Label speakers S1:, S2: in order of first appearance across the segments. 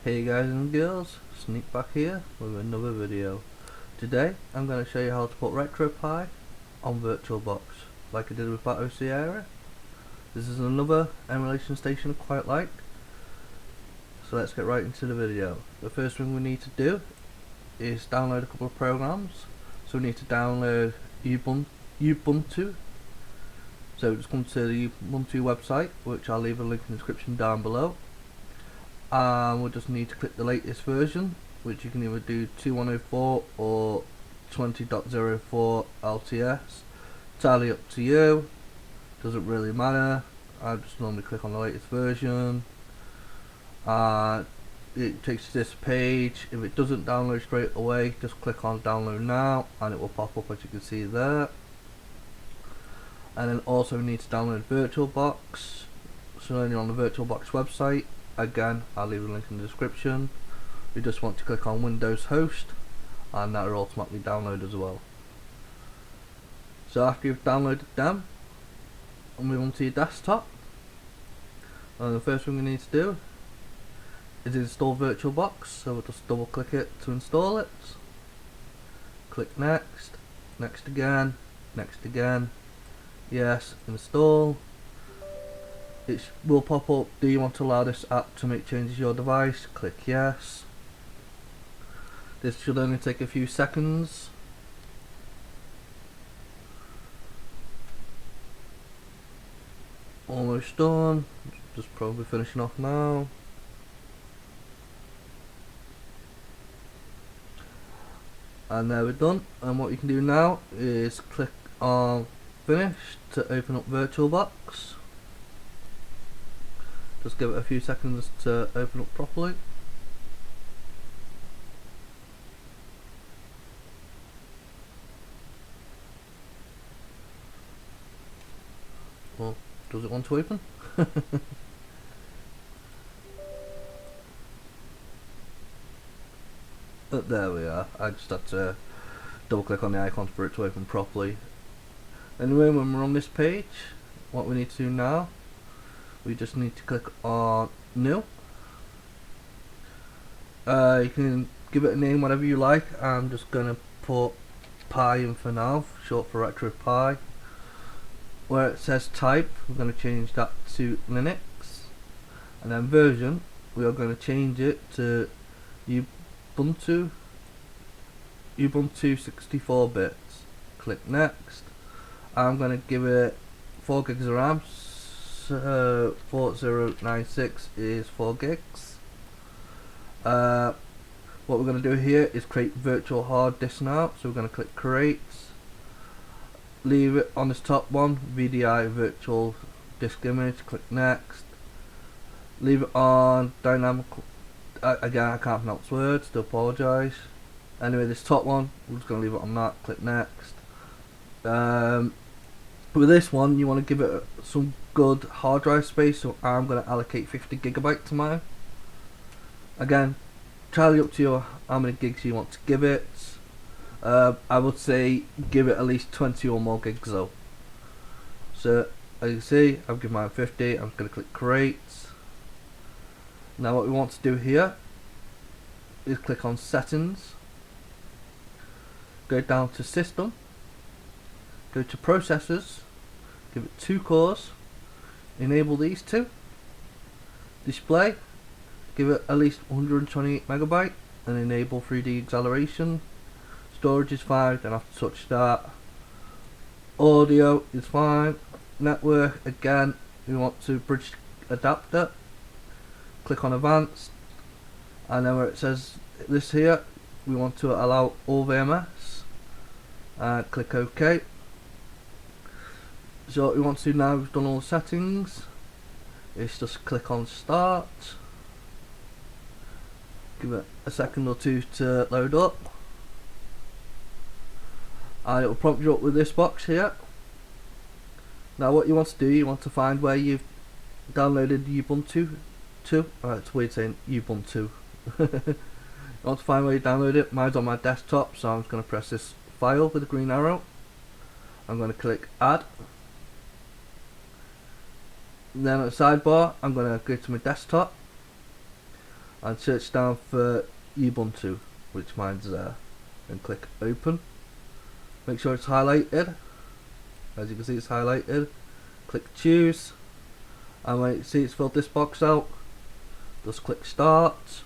S1: Hey guys and girls, Sneak back here with another video. Today I'm going to show you how to put retropie on Virtualbox like I did with Battle Sierra. This is another emulation station I quite like. So let's get right into the video. The first thing we need to do is download a couple of programs. So we need to download Ubuntu. So just come to the Ubuntu website, which I'll leave a link in the description down below. And we'll just need to click the latest version, which you can either do 2104 or 20.04 LTS. Entirely up to you, doesn't really matter. I just normally click on the latest version. It takes you to this page. If it doesn't download straight away, just click on download now and it will pop up as you can see there. And then also we need to download Virtualbox. So only on the Virtualbox website. Again, I'll leave a link in the description. You just want to click on Windows Host and that will automatically download as well. So after you've downloaded them, I'll move on to your desktop. And the first thing we need to do is install Virtualbox. So we'll just double click it to install it. Click next, next again, yes, install. It will pop up, do you want to allow this app to make changes to your device? Click yes. This should only take a few seconds. Almost done, just probably finishing off now. And there we're done, and what you can do now is click on finish to open up Virtualbox. Just give it a few seconds to open up properly. Well, does it want to open? But there we are. I just had to double click on the icon for it to open properly. Anyway, when we're on this page, what we need to do now, we just need to click on new. You can give it a name whatever you like. I'm just gonna put Pi in for now, short for retropie. Where it says type, we're gonna change that to Linux, and then version, we are gonna change it to Ubuntu 64 bits. Click next. I'm gonna give it 4 gigs of RAM. 4096 is 4 gigs. What we're going to do here is create virtual hard disk now. So we're going to click create. Leave it on this top one, VDI virtual disk image. Click next. Leave it on dynamic. Again, I can't pronounce words. To apologise. Anyway, this top one, we're just going to leave it on that. Click next. With this one, you want to give it some good hard drive space, so I'm going to allocate 50 gigabyte to mine. Again, entirely up to you how many gigs you want to give it. I would say give it at least 20 or more gigs though. So as you can see, I've given mine 50. I'm going to click create. Now what we want to do here is click on settings, go down to system, go to processors, give it 2 cores, enable these 2, display, give it at least 128 megabyte and enable 3D acceleration, storage is fine, don't have to touch that, audio is fine, network, again we want to bridge adapter, click on advanced, and then where it says this here, we want to allow all VMS, and click OK. So what we want to do now, we've done all the settings, is just click on start, give it a second or two to load up, and it will prompt you up with this box here. Now what you want to do, you want to find where you've downloaded Ubuntu to. It's weird saying Ubuntu. You want to find where you download it. Mine's on my desktop, so I'm just going to press this file with the green arrow. I'm going to click add. Then at the sidebar, I'm going to go to my desktop. and search down for Ubuntu, which mine's there, and click open. Make sure it's highlighted. As you can see, it's highlighted. Click choose, and when you see it's filled this box out, just click start,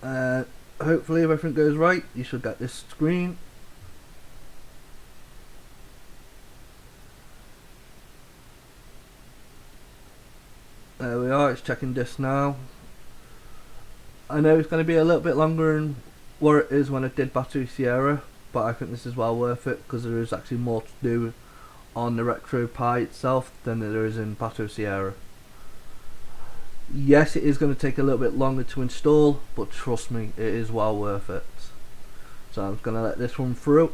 S1: and hopefully if everything goes right, you should get this screen. There we are, it's checking this now. I know it's going to be a little bit longer than what it is when I did Battery Sierra, but I think this is well worth it because there is actually more to do on the RetroPie itself than there is in Battery Sierra. Yes, it is going to take a little bit longer to install, but trust me, it is well worth it. So I'm just going to let this run through.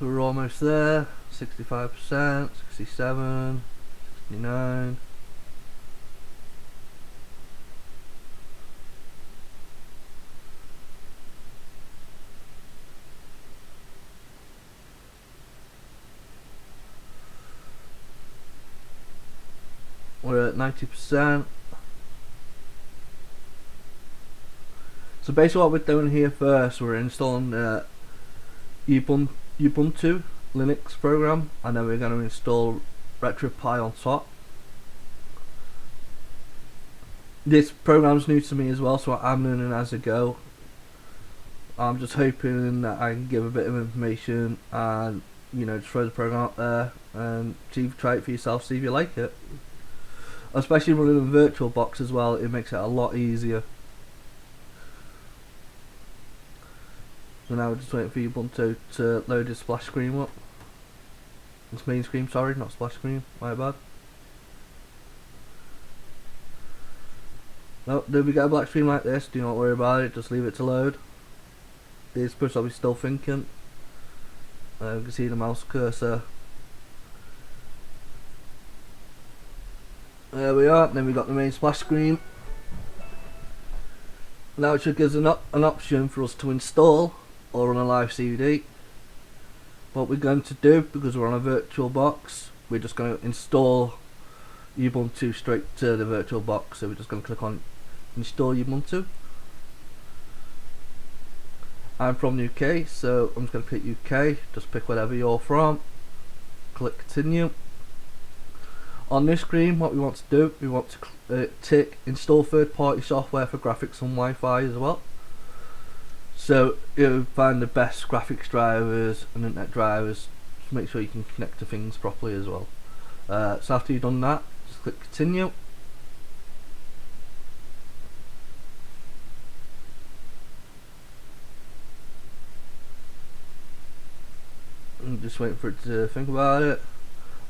S1: So we're almost there. 65%, 67, 69. We're at 90%. So basically what we're doing here first, we're installing the Ubuntu Linux program, and then we're going to install RetroPie on top. This program's new to me as well, so I'm learning as I go. I'm just hoping that I can give a bit of information and, you know, just throw the program out there and try it for yourself, see if you like it. Especially running in Virtualbox as well, it makes it a lot easier. So now we're just waiting for Ubuntu to load his splash screen up. It's main screen, sorry, not splash screen, my bad. No, do we get a black screen like this? Do not worry about it, just leave it to load. It's supposed to be still thinking. You can see the mouse cursor. There we are, then we got the main splash screen. Now it should give us an option for us to install or run a live CD. What we're going to do, because we're on a VirtualBox, we're just going to install Ubuntu straight to the VirtualBox. So we're just going to click on install Ubuntu. I'm from the UK, so I'm just going to click UK, just pick whatever you're from, click continue. On this screen, what we want to do, we want to tick install third-party software for graphics and Wi-Fi as well. So you'll find the best graphics drivers and internet drivers to make sure you can connect to things properly as well. So after you've done that, just click continue. And just waiting for it to think about it.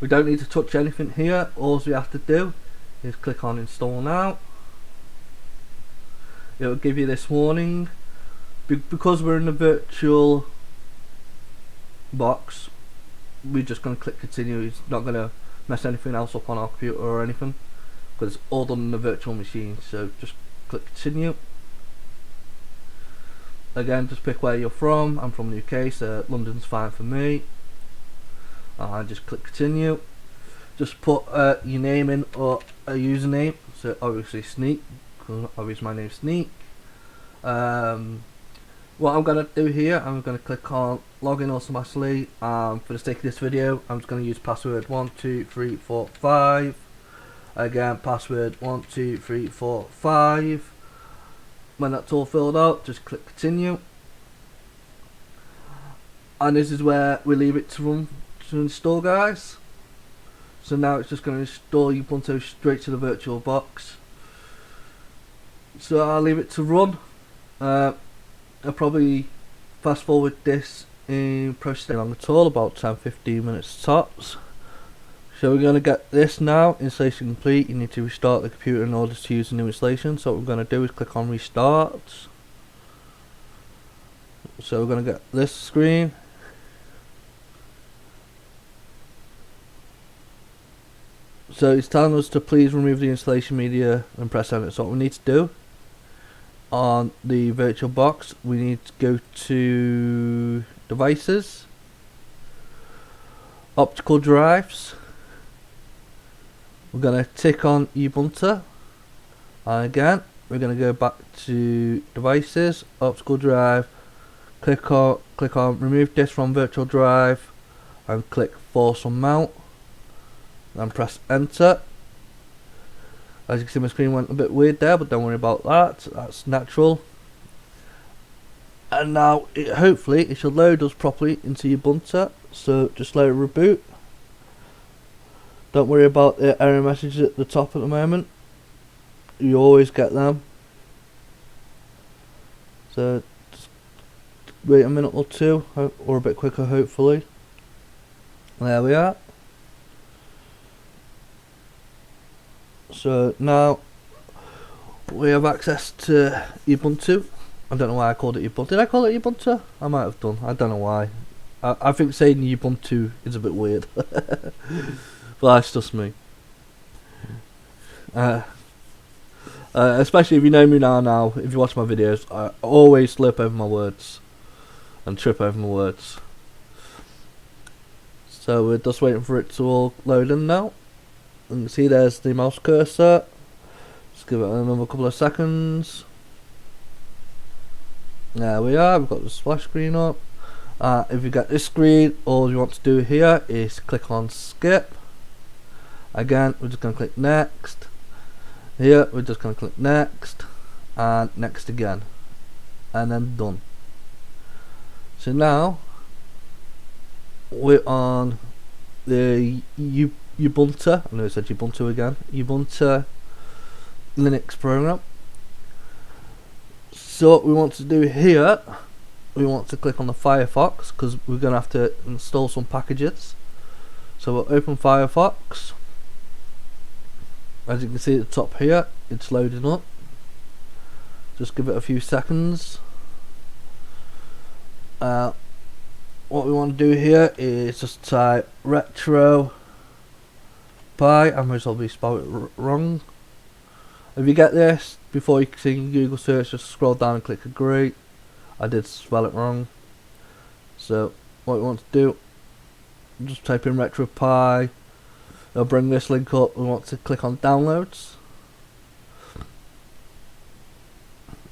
S1: We don't need to touch anything here. All we have to do is click on install now. It will give you this warning. Because we're in the virtual box, we're just going to click continue. It's not going to mess anything else up on our computer or anything, because it's all done in the virtual machine. So just click continue. Again, just pick where you're from. I'm from the UK, so London's fine for me. And just click continue. Just put your name in or a username. So obviously Sneak, because obviously my name's Sneak. What I'm going to do here, I'm going to click on login automatically. For the sake of this video, I'm just going to use password 12345. Again, password 12345. When that's all filled out, just click continue. And this is where we leave it to run to install, guys. So now it's just going to install Ubuntu straight to the VirtualBox. So I'll leave it to run. I'll probably fast forward this in process long at all, about 10-15 minutes tops. So we're going to get this now, installation complete. You need to restart the computer in order to use the new installation. So what we're going to do is click on restart. So we're going to get this screen. So it's telling us to please remove the installation media and press enter. So what we need to do on the Virtualbox, we need to go to devices, optical drives. We're going to tick on Ubuntu, and again we're going to go back to devices, optical drive, click on remove disk from virtual drive, and click force on mount, and press enter. As you can see, my screen went a bit weird there, but don't worry about that, that's natural. And now hopefully it should load us properly into Ubuntu, so just let it reboot. Don't worry about the error messages at the top at the moment, you always get them. So just wait a minute or two, or a bit quicker hopefully. There we are. So now we have access to Ubuntu. I don't know why I called it Ubuntu. Did I call it Ubuntu? I might have done. I don't know why. I think saying Ubuntu is a bit weird. But that's just me. Especially if you know me now, if you watch my videos, I always slip over my words and trip over my words. So we're just waiting for it to all load in now. And you can see there's the mouse cursor. Just give it another couple of seconds. There we are, we've got the splash screen up. If you get this screen, all you want to do here is click on skip. Again, we're just going to click next. Here, we're just going to click next. And next again. And then done. So now, we're on the Ubuntu, I know I said Ubuntu again, Ubuntu Linux program. So what we want to do here, we want to click on the Firefox, because we're going to have to install some packages. So we'll open Firefox. As you can see at the top here, it's loading up. Just give it a few seconds. What we want to do here is just type retropie. I might probably spell it wrong. If you get this before you can Google search, just scroll down and click agree. I did spell it wrong. So what we want to do, just type in retropie. It'll bring this link up. We want to click on downloads,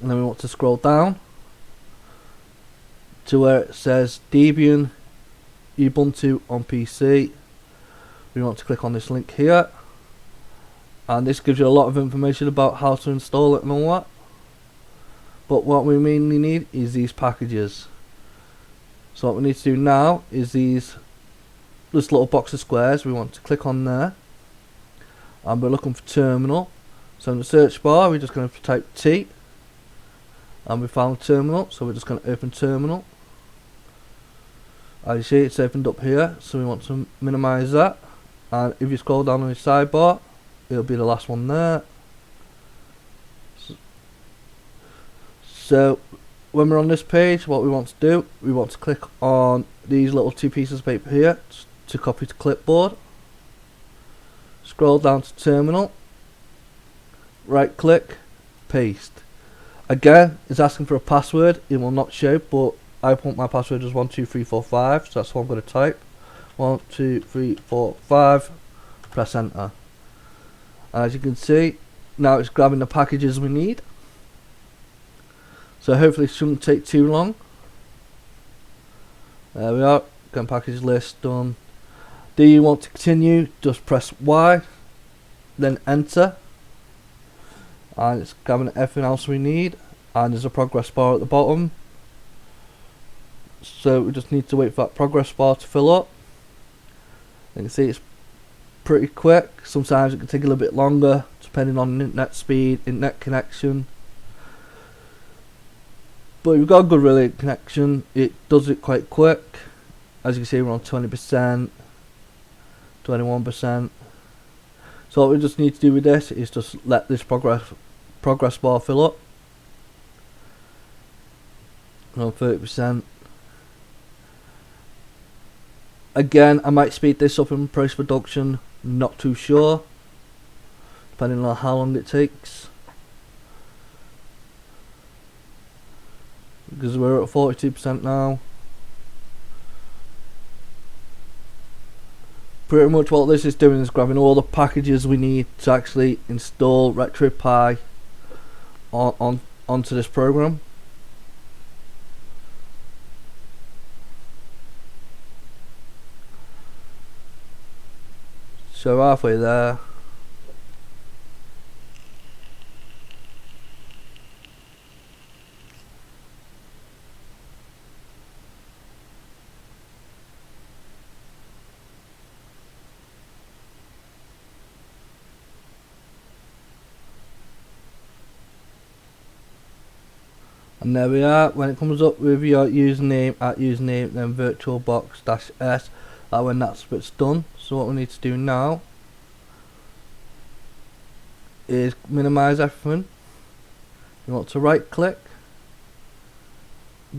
S1: and then we want to scroll down to where it says Debian Ubuntu on PC. We want to click on this link here, and this gives you a lot of information about how to install it and all that. But what we mainly need is these packages. So what we need to do now is this little box of squares. We want to click on there, and we're looking for terminal. So in the search bar, we're just going to type T, and we found terminal. So we're just going to open terminal. As you see, it's opened up here, so we want to minimize that. And if you scroll down on the sidebar, it'll be the last one there. So when we're on this page, what we want to do, we want to click on these little two pieces of paper here to copy to clipboard. Scroll down to terminal, right click, paste. Again, it's asking for a password. It will not show, but I want my password as 12345, so that's what I'm going to type. 12345, press enter. And as you can see, now it's grabbing the packages we need. So hopefully it shouldn't take too long. There we are, got package list done. Do you want to continue? Just press Y, then enter. And it's grabbing everything else we need. And there's a progress bar at the bottom. So we just need to wait for that progress bar to fill up. You can see it's pretty quick. Sometimes it can take a little bit longer depending on internet speed, internet connection. But if you've got a good really connection, it does it quite quick. As you can see, we're on 20%, 21%. So what we just need to do with this is just let this progress bar fill up. On 30%. Again, I might speed this up in post-production, not too sure, depending on how long it takes. because we're at 42% now. Pretty much what this is doing is grabbing all the packages we need to actually install retropie onto this program. So halfway there. And there we are. When it comes up with your username, then virtualbox-s, that when that's bit's done. So what we need to do now is minimize everything. You want to right click,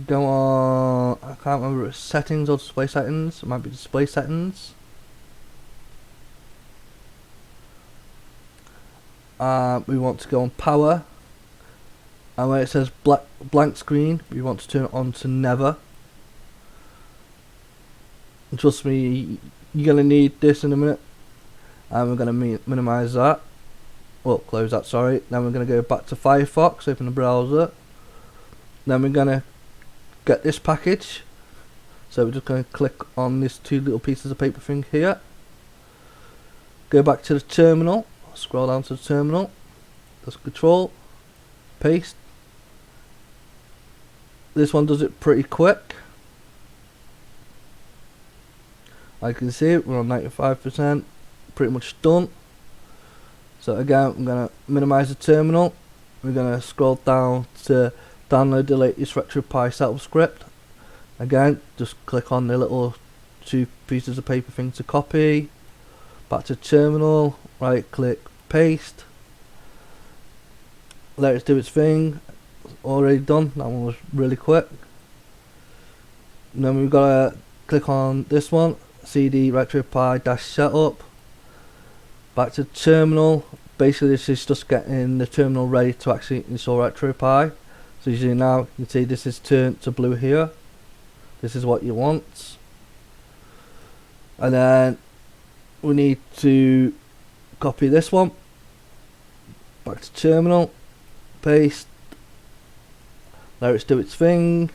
S1: go on, I can't remember if it's settings or display settings, it might be display settings. We want to go on power, and where it says blank screen, we want to turn it on to never. And trust me, you're going to need this in a minute. And we're going to minimize that. Well, close that, sorry. Then we're going to go back to Firefox, open the browser. Then we're going to get this package. So we're just going to click on these two little pieces of paper thing here. Go back to the terminal. Scroll down to the terminal. Just control, paste. This one does it pretty quick. I can see we're on 95%, pretty much done. So again, I'm going to minimize the terminal. We're going to scroll down to download the latest retropie setup script. Again, just click on the little two pieces of paper thing to copy. Back to terminal, right click, paste. Let it do its thing. Already done. That one was really quick. And then we've got to click on this one, cd retropie-setup. Back to terminal. Basically this is just getting the terminal ready to actually install retropie. So you see now, you can see this is turned to blue here. This is what you want. And then we need to copy this one. Back to terminal, paste. Let it do its thing.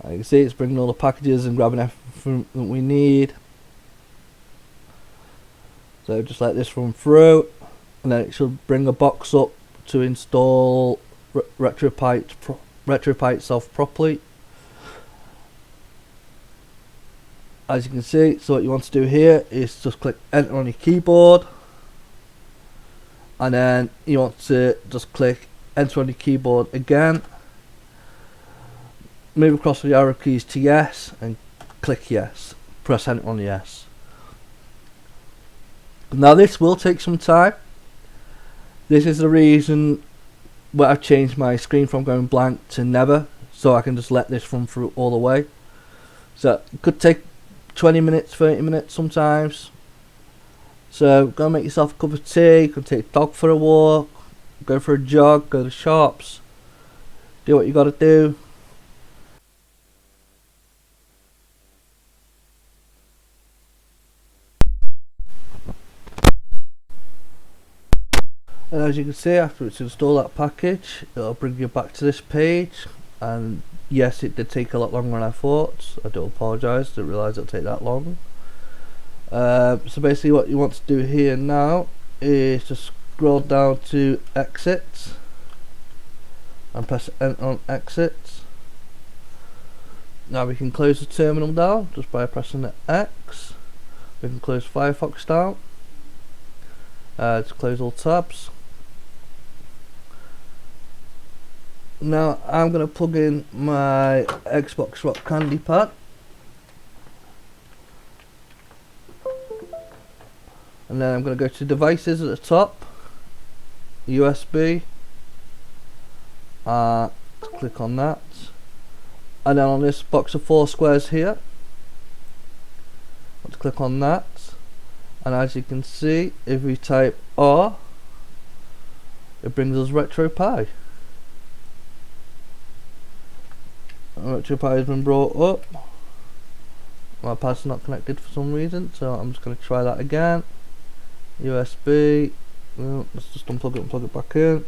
S1: You can see it's bringing all the packages and grabbing everything that we need. So just let this run through, and then it should bring a box up to install retropie itself properly. As you can see, so what you want to do here is just click enter on your keyboard, and then you want to just click enter on your keyboard again. Move across the arrow keys to yes and click yes. Press enter on yes. Now this will take some time. This is the reason why I've changed my screen from going blank to never, so I can just let this run through all the way. So it could take 20 minutes, 30 minutes sometimes. So go make yourself a cup of tea, go take the dog for a walk, go for a jog, go to the shops, do what you got to do. And as you can see, after it's installed that package, it'll bring you back to this page. And yes, it did take a lot longer than I thought. I do apologise, didn't realise it'll take that long. So basically what you want to do here now is just scroll down to exit and press enter on exit. Now we can close the terminal down just by pressing the X. We can close Firefox down. Just close all tabs. Now I'm going to plug in my Xbox Rock Candy Pad. And then I'm going to go to devices at the top, USB, click on that, and then on this box of 4 squares here, let's click on that, and as you can see, if we type R, it brings us retropie. Retropie has been brought up. My pad's not connected for some reason, so I'm just going to try that again. USB. Well, let's just unplug it and plug it back in.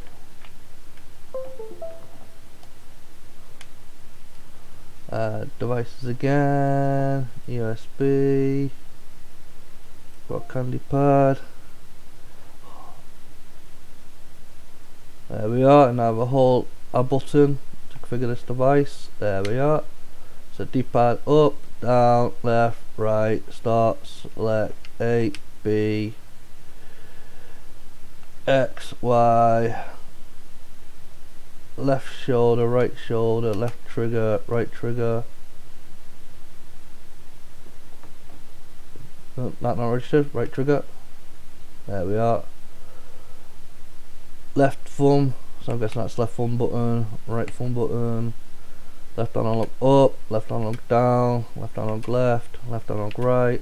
S1: Devices again. USB. Got candy pad. There we are, and I have a button to configure this device. There we are. So D-pad up, down, left, right, start, select A, B, X, Y, left shoulder, left trigger, right trigger. No, not registered, right trigger. There we are. Left thumb, so I'm guessing that's left thumb button, right thumb button. Left analog up, left analog down, left analog left, left analog right,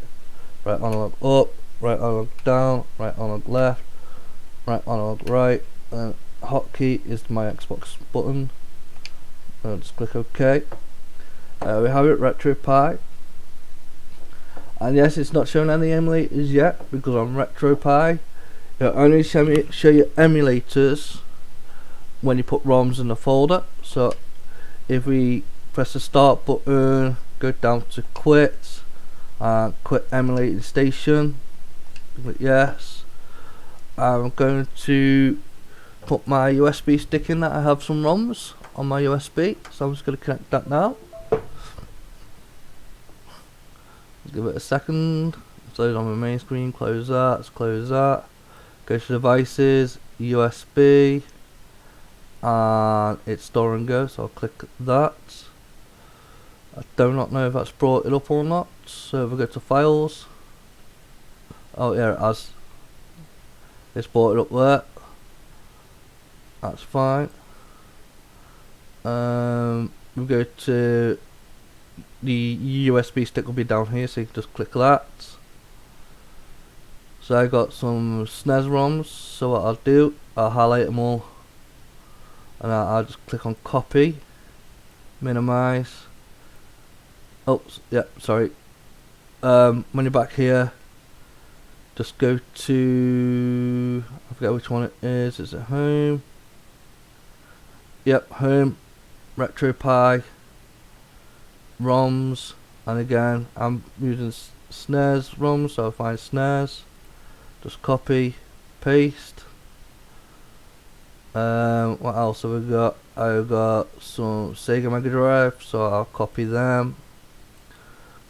S1: right analog up, right analog down, right analog left, right analog right, and hotkey is my Xbox button. I'll just click OK. We have it, retropie. And yes, it's not showing any emulators yet because on retropie it'll only show you emulators when you put ROMs in the folder. So if we press the start button, go down to quit, quit emulating station, click yes. I'm going to put my USB stick in that I have some ROMs on my USB, so I'm just going to connect that now. Give it a second. So on my main screen, close that, let's close that. Go to devices, USB, and it's store and go, so I'll click that. I do not know if that's brought it up or not, so if we go to files, oh yeah, it has. It's brought it up there. That's fine. We go to the USB stick will be down here, so you can just click that. So I got some SNES ROMs, so what I'll do, I'll highlight them all, and I'll just click on copy, minimize. Oh, yeah, sorry. When you're back here, just go to, I forget which one it is. Is it home? Yep, home, retropie, ROMs, and again I'm using SNES ROMs, so I'll find SNES, just copy, paste. What else have we got? I've got some Sega Mega Drive, so I'll copy them,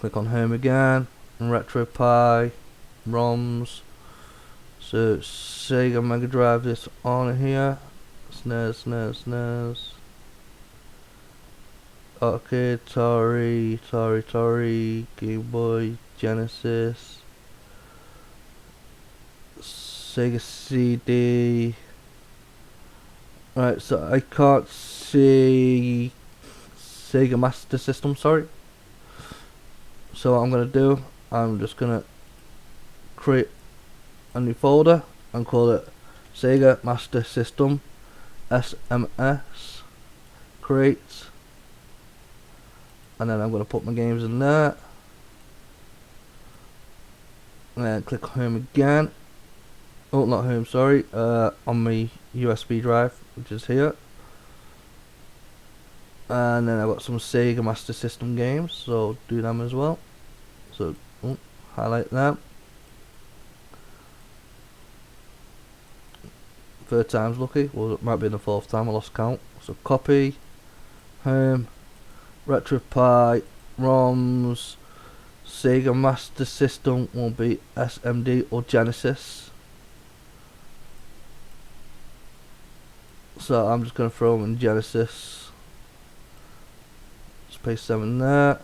S1: click on home again, and retropie, ROMs. So Sega Mega Drive is on here, SNES, Arcade, Atari, Game Boy, Genesis, Sega CD. Right, so I can't see Sega Master System, sorry. So what I'm gonna do, I'm just gonna create a new folder and call it Sega Master System SMS, create, and then I'm going to put my games in there, and then click home again. Oh, not home, sorry, on my USB drive, which is here. And then I've got some Sega Master System games, so do them as well. So highlight them. Third time's lucky, well it might be the fourth time, I lost count. So copy, home, retropie, ROMs, Sega Master System will be SMD or Genesis. So I'm just going to throw them in Genesis. Just paste them in there.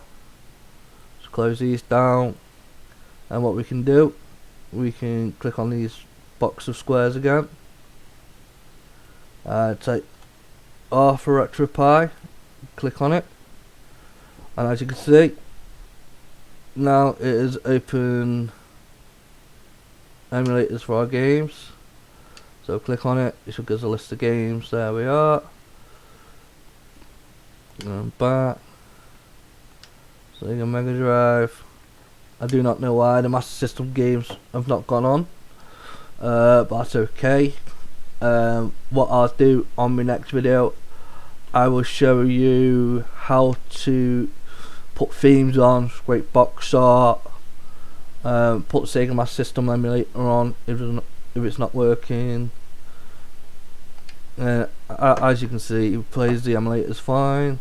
S1: Just close these down. And what we can do, we can click on these box of squares again. Take R for retropie, click on it, and as you can see, now it is open emulators for our games. So click on it, it should give us a list of games. There we are. And back. Sega Mega Drive. I do not know why the Master System games have not gone on, but that's okay. What I'll do on my next video, I will show you how to put themes on, great box art, put Sega Master System emulator on if it's not working. As you can see, it plays the emulators fine.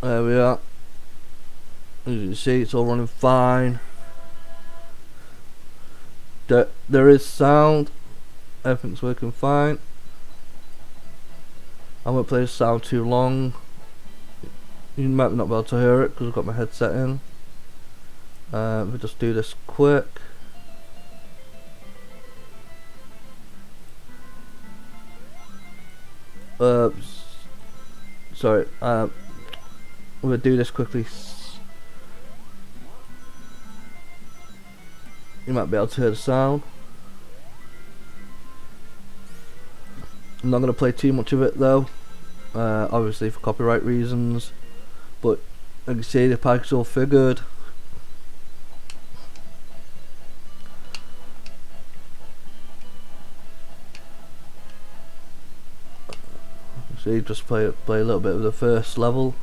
S1: There we are. As you can see, it's all running fine. There is sound. Everything's working fine. I won't play the sound too long. You might not be able to hear it because I've got my headset in. We'll just do this quick. Sorry. We'll do this quickly. You might be able to hear the sound. I'm not going to play too much of it though, obviously for copyright reasons, but like you see, the pack's all figured. See, just play a little bit of the first level.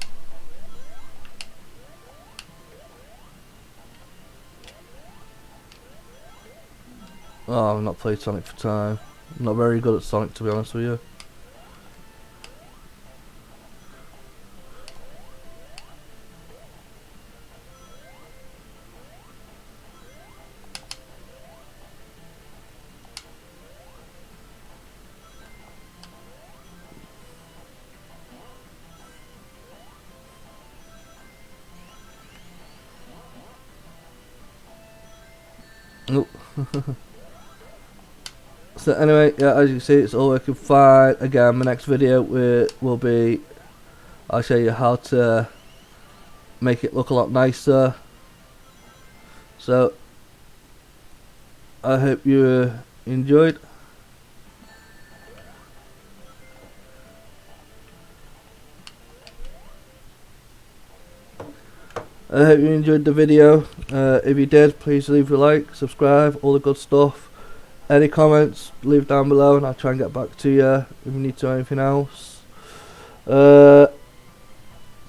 S1: Oh, I've not played Sonic for time. I'm not very good at Sonic, to be honest with you. Nope. So anyway, yeah, as you can see, it's all working fine. Again, my next video will be, I'll show you how to make it look a lot nicer. So I hope you enjoyed. I hope you enjoyed the video. If you did, please leave a like, subscribe, all the good stuff. Any comments, leave down below and I'll try and get back to you if you need to know anything else.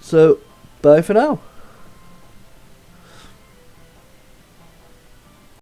S1: So, bye for now.